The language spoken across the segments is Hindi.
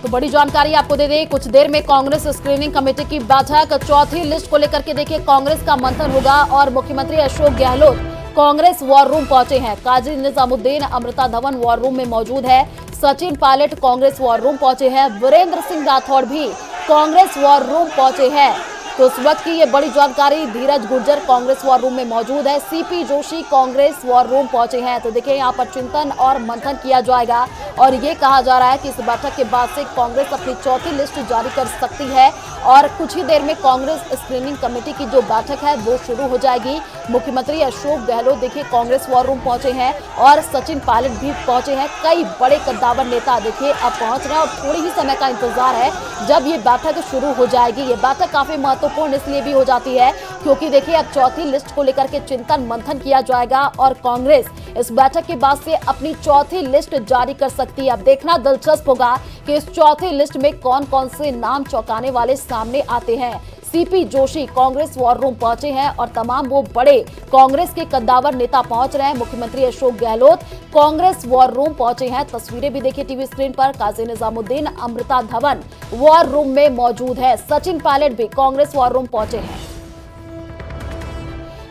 तो बड़ी जानकारी आपको दे दें, कुछ देर में कांग्रेस स्क्रीनिंग कमेटी की बैठक, चौथी लिस्ट को लेकर के देखिए कांग्रेस का मंथन होगा और मुख्यमंत्री अशोक गहलोत कांग्रेस वॉर रूम पहुंचे हैं। काजी निजामुद्दीन अमृता धवन वॉर रूम में मौजूद है। सचिन पायलट कांग्रेस वॉर रूम पहुंचे हैं। वीरेंद्र सिंह राठौड़ भी कांग्रेस वॉर रूम पहुंचे हैं। तो उस वक्त की ये बड़ी जानकारी, धीरज गुर्जर कांग्रेस वॉर रूम में मौजूद है। CP Joshi Congress war room पहुंचे हैं। तो देखिए यहाँ पर चिंतन और मंथन किया जाएगा और ये कहा जा रहा है कि इस बैठक के बाद से कांग्रेस अपनी चौथी लिस्ट जारी कर सकती है और कुछ ही देर में कांग्रेस स्क्रीनिंग कमेटी की जो बैठक है वो शुरू हो जाएगी। मुख्यमंत्री अशोक गहलोत देखिए कांग्रेस वॉर रूम पहुंचे हैं और सचिन पायलट भी पहुंचे हैं। कई बड़े कद्दावर नेता देखिए अब पहुंच रहे हैं और थोड़ी ही समय का इंतजार है जब ये बैठक शुरू हो जाएगी। ये बैठक काफी महत्वपूर्ण इसलिए भी हो जाती है क्योंकि देखिए अब चौथी लिस्ट को लेकर के चिंतन मंथन किया जाएगा और कांग्रेस इस बैठक के बाद से अपनी चौथी लिस्ट जारी कर सकती है। अब देखना दिलचस्प होगा कि इस चौथी लिस्ट में कौन कौन से नाम चौंकाने वाले सामने आते हैं। CP Joshi Congress war room पहुंचे हैं और तमाम वो बड़े कांग्रेस के कद्दावर नेता पहुंच रहे हैं। मुख्यमंत्री अशोक गहलोत कांग्रेस वॉर रूम पहुंचे हैं। तस्वीरें भी देखिए टीवी स्क्रीन पर। काजी निजामुद्दीन अमृता धवन वॉर रूम में मौजूद है। सचिन पायलट भी कांग्रेस वॉर रूम पहुंचे हैं।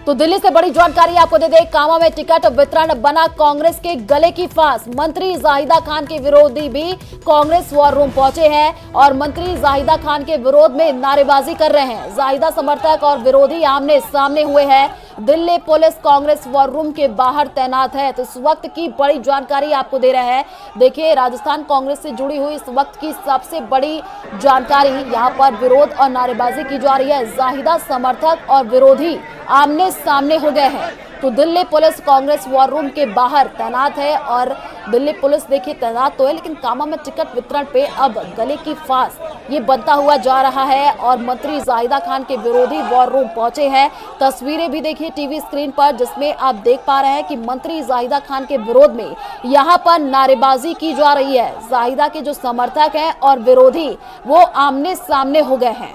तो दिल्ली से बड़ी जानकारी आपको दे दें, कामा में टिकट वितरण बना कांग्रेस के गले की फांस। मंत्री जाहिदा खान के विरोधी भी कांग्रेस वॉर रूम पहुंचे हैं और मंत्री जाहिदा खान के विरोध में नारेबाजी कर रहे हैं। जाहिदा समर्थक और विरोधी आमने सामने हुए हैं। Delhi police Congress war room के बाहर तैनात है। तो इस वक्त की बड़ी जानकारी आपको दे रहे हैं। देखिए राजस्थान कांग्रेस से जुड़ी हुई इस वक्त की सबसे बड़ी जानकारी, यहाँ पर विरोध और नारेबाजी की जा रही है। जाहिदा समर्थक और विरोधी आमने सामने हो गए हैं। तो Delhi police Congress war room के बाहर तैनात है और दिल्ली पुलिस देखिए तैनात तो है लेकिन कामा में टिकट वितरण पे अब गले की फांस ये बनता हुआ जा रहा है और मंत्री जाहिदा खान के विरोधी वॉर रूम पहुंचे हैं। तस्वीरें भी देखिए टीवी स्क्रीन पर जिसमें आप देख पा रहे हैं कि मंत्री जाहिदा खान के विरोध में यहाँ पर नारेबाजी की जा रही है। जाहिदा के जो समर्थक हैं और विरोधी वो आमने सामने हो गए हैं।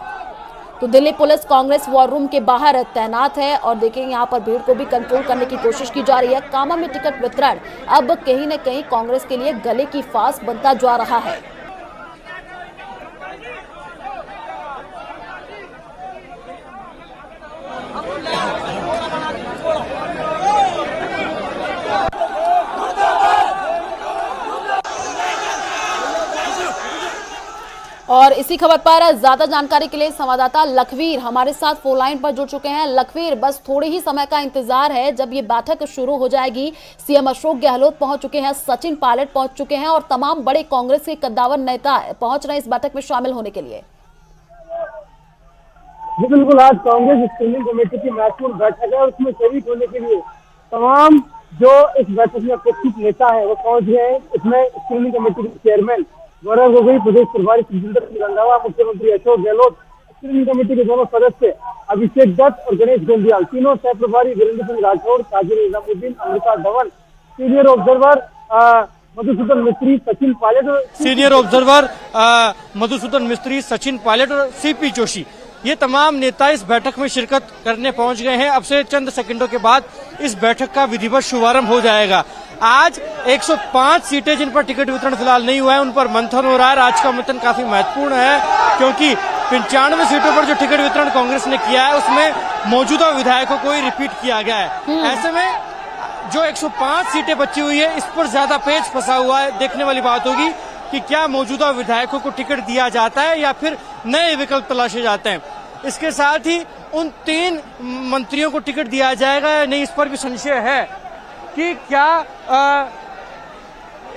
तो Delhi police Congress war room के बाहर तैनात है और देखिए यहाँ पर भीड़ को भी कंट्रोल करने की कोशिश की जा रही है। कामा में टिकट वितरण अब कहीं न कहीं कांग्रेस के लिए गले की फांस बनता जा रहा है। और इसी खबर पर ज्यादा जानकारी के लिए संवाददाता लखवीर हमारे साथ फोन लाइन पर जुड़ चुके हैं। लखवीर, बस थोड़ी ही समय का इंतजार है जब ये बैठक शुरू हो जाएगी। सीएम अशोक गहलोत पहुंच चुके हैं, सचिन पायलट पहुंच चुके हैं और तमाम बड़े कांग्रेस के कद्दावर नेता पहुंच रहे हैं इस बैठक में शामिल होने के लिए। जी बिल्कुल, आज कांग्रेस स्क्रीनिंग कमेटी की महत्वपूर्ण बैठक है। उसमें शरीक होने के लिए तमाम जो इस बैठक में उपस्थित नेता है वो पहुंच गए हैं। इसमें स्क्रीनिंग कमेटी के चेयरमैन गौरव गोगोई, प्रदेश प्रभारी सुखजिंदर सिंह रंधावा, मुख्यमंत्री अशोक गहलोत, स्क्रीनिंग कमेटी के दोनों सदस्य अभिषेक दत्त और गणेश गोंदियाल, तीनों सह प्रभारी वीरेंद्र सिंह राठौड़, काजी निजामुद्दीन अमृता धवन, सीनियर ऑब्जर्वर मधुसूदन मिस्त्री, सचिन पायलट, सीनियर ऑब्जर्वर मधुसूदन मिस्त्री, सचिन पायलट और सीपी जोशी, ये तमाम नेता इस बैठक में शिरकत करने पहुंच गए हैं। अब से चंद सेकंडों के बाद इस बैठक का विधिवत शुभारंभ हो जाएगा। आज 105 सीटें जिन पर टिकट वितरण फिलहाल नहीं हुआ है उन पर मंथन हो रहा है। आज का मंथन काफी महत्वपूर्ण है क्योंकि 95 सीटों पर जो टिकट वितरण कांग्रेस ने किया है उसमें मौजूदा विधायकों को ही रिपीट किया गया है। ऐसे में जो 105 सीटें बची हुई है इस पर ज्यादा पेच फंसा हुआ है। देखने वाली बात होगी कि क्या मौजूदा विधायकों को टिकट दिया जाता है या फिर नए विकल्प तलाशे जाते हैं। इसके साथ ही उन 3 मंत्रियों को टिकट दिया जाएगा या नहीं, इस पर भी संशय है कि क्या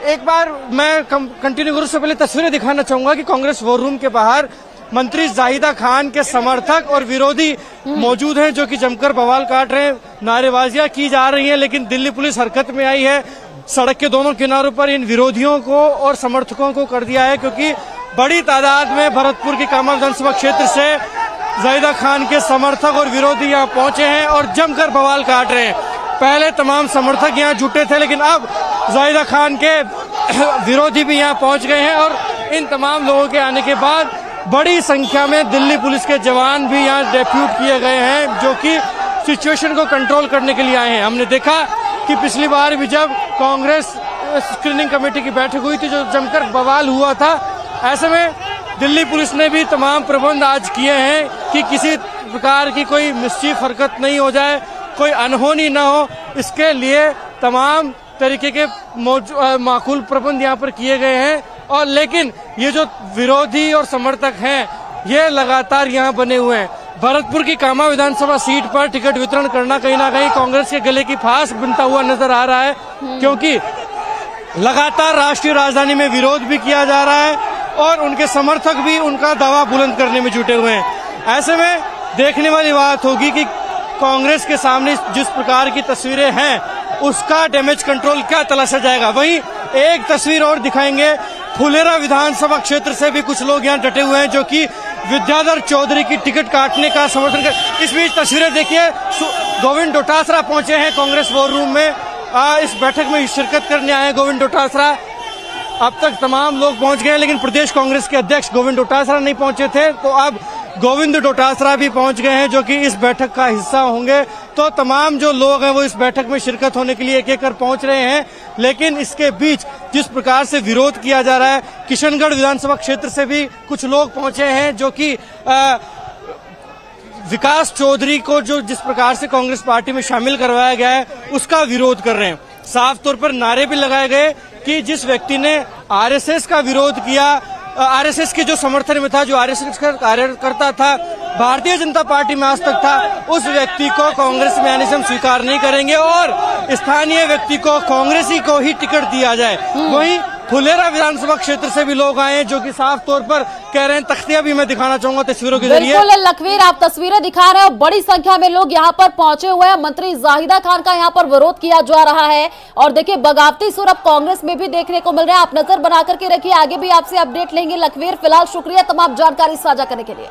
एक बार मैं कंटिन्यू करूं, उससे पहले तस्वीरें दिखाना चाहूंगा कि कांग्रेस वॉर रूम के बाहर मंत्री जाहिदा खान के समर्थक और विरोधी मौजूद हैं जो कि जमकर बवाल काट रहे हैं, नारेबाजियां की जा रही हैं। लेकिन दिल्ली पुलिस हरकत में आई है, सड़क के दोनों किनारों पर इन विरोधियों को और समर्थकों को कर दिया है क्योंकि बड़ी तादाद में भरतपुर की कामा विधानसभा क्षेत्र से जाहिदा खान के समर्थक और विरोधी यहाँ पहुंचे हैं और जमकर बवाल काट रहे हैं। पहले तमाम समर्थक यहाँ जुटे थे लेकिन अब जाहिदा खान के विरोधी भी यहाँ पहुंच गए हैं और इन तमाम लोगों के आने के बाद बड़ी संख्या में दिल्ली पुलिस के जवान भी यहाँ डेप्यूट किए गए हैं जो कि सिचुएशन को कंट्रोल करने के लिए आए हैं। हमने देखा कि पिछली बार भी जब कांग्रेस स्क्रीनिंग कमेटी की बैठक हुई थी जो जमकर बवाल हुआ था, ऐसे में दिल्ली पुलिस ने भी तमाम प्रबंध आज किए हैं कि किसी प्रकार की कोई मिस्चीफ हरकत नहीं हो जाए, कोई अनहोनी ना हो, इसके लिए तमाम तरीके के माकूल प्रबंध यहाँ पर किए गए हैं। और लेकिन ये जो विरोधी और समर्थक हैं ये लगातार यहाँ बने हुए हैं। भरतपुर की कामा विधानसभा सीट पर टिकट वितरण करना कहीं ना कहीं कांग्रेस के गले की फांस बनता हुआ नजर आ रहा है, क्योंकि लगातार राष्ट्रीय राजधानी में विरोध भी किया जा रहा है और उनके समर्थक भी उनका दावा बुलंद करने में जुटे हुए हैं। ऐसे में देखने वाली बात होगी कि कांग्रेस के सामने जिस प्रकार की तस्वीरें हैं उसका डैमेज कंट्रोल क्या तलाशा जाएगा। वहीं एक तस्वीर और दिखाएंगे, फुलेरा विधानसभा क्षेत्र से भी कुछ लोग यहाँ डटे हुए हैं जो कि विद्याधर चौधरी की टिकट काटने का समर्थन कर। इस बीच तस्वीरें देखिए, गोविंद डोटासरा पहुंचे हैं कांग्रेस वॉर रूम में, इस बैठक में शिरकत करने आए हैं गोविंद डोटासरा। अब तक तमाम लोग पहुंच गए लेकिन प्रदेश कांग्रेस के अध्यक्ष गोविंद डोटासरा नहीं पहुंचे थे, तो अब गोविंद डोटासरा भी पहुंच गए हैं जो कि इस बैठक का हिस्सा होंगे। तो तमाम जो लोग हैं वो इस बैठक में शिरकत होने के लिए एक एक कर पहुंच रहे हैं। लेकिन इसके बीच जिस प्रकार से विरोध किया जा रहा है, किशनगढ़ विधानसभा क्षेत्र से भी कुछ लोग पहुंचे हैं जो कि विकास चौधरी को जो जिस प्रकार से कांग्रेस पार्टी में शामिल करवाया गया है उसका विरोध कर रहे हैं। साफ तौर पर नारे भी लगाए गए कि जिस व्यक्ति ने आरएसएस का विरोध किया, आरएसएस के जो समर्थन में था, जो आरएसएस का कार्यकर्ता था, भारतीय जनता पार्टी में आज तक था, उस व्यक्ति को कांग्रेस में आने से हम स्वीकार नहीं करेंगे और स्थानीय व्यक्ति को, कांग्रेसी को ही टिकट दिया जाए। वहीं फुलेरा विधानसभा क्षेत्र से भी लोग आए हैं जो कि साफ तौर पर कह रहे हैं, तख्तियां भी मैं दिखाना चाहूंगा तस्वीरों के जरिए। बिल्कुल लखवीर, आप तस्वीरें दिखा रहे हो, बड़ी संख्या में लोग यहाँ पर पहुंचे हुए हैं। मंत्री जाहिदा खान का यहाँ पर विरोध किया जा रहा है और देखिए बगावती सुर अब कांग्रेस में भी देखने को मिल रहा है। आप नजर बना करके रखिए, आगे भी आपसे अपडेट लेंगे। लखवीर, फिलहाल शुक्रिया तमाम जानकारी साझा करने के लिए।